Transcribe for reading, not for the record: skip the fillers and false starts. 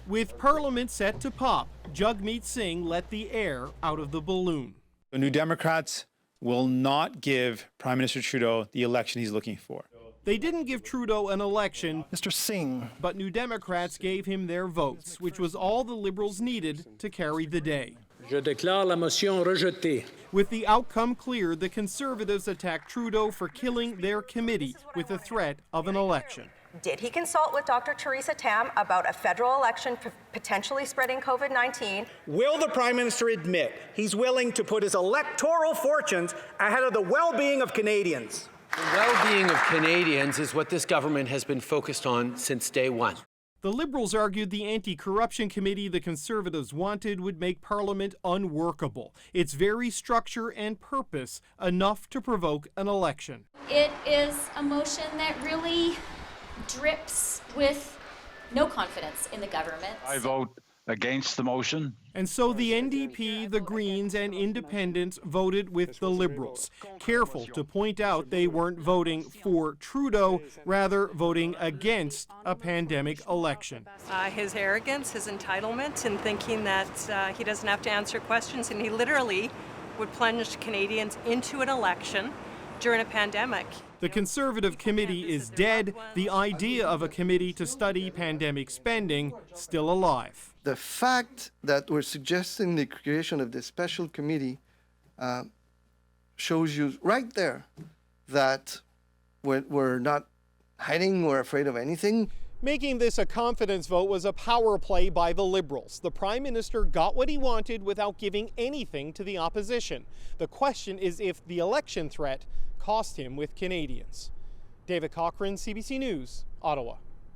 With Parliament set to pop, Jagmeet Singh let the air out of the balloon. The New Democrats will not give Prime Minister Trudeau the election he's looking for. They didn't give Trudeau an election, Mr. Singh, but New Democrats gave him their votes, which was all the Liberals needed to carry the day. Je déclare la motion rejetée. With the outcome clear, the Conservatives attacked Trudeau for killing their committee with the threat of an election. Did he consult with Dr. Theresa Tam about a federal election potentially spreading COVID-19? Will the Prime Minister admit he's willing to put his electoral fortunes ahead of the well-being of Canadians? The well-being of Canadians is what this government has been focused on since day one. The Liberals argued the anti-corruption committee the Conservatives wanted would make Parliament unworkable. Its very structure and purpose enough to provoke an election. It is a motion that really drips with no confidence in the government. I vote against the motion. And so the NDP, the Greens, and Independents voted with the Liberals, careful to point out they weren't voting for Trudeau, rather voting against a pandemic election. His arrogance, his entitlement in thinking that he doesn't have to answer questions, and he literally would plunge Canadians into an election during a pandemic. The Conservative committee is dead. The idea of a committee to study pandemic spending still alive. the fact that we're suggesting the creation of this special committee shows you right there that we're not hiding or afraid of anything. Making this a confidence vote was a power play by the Liberals. The Prime Minister got what he wanted without giving anything to the opposition. The question is if the election threat cost him with Canadians. David Cochrane, CBC News, Ottawa.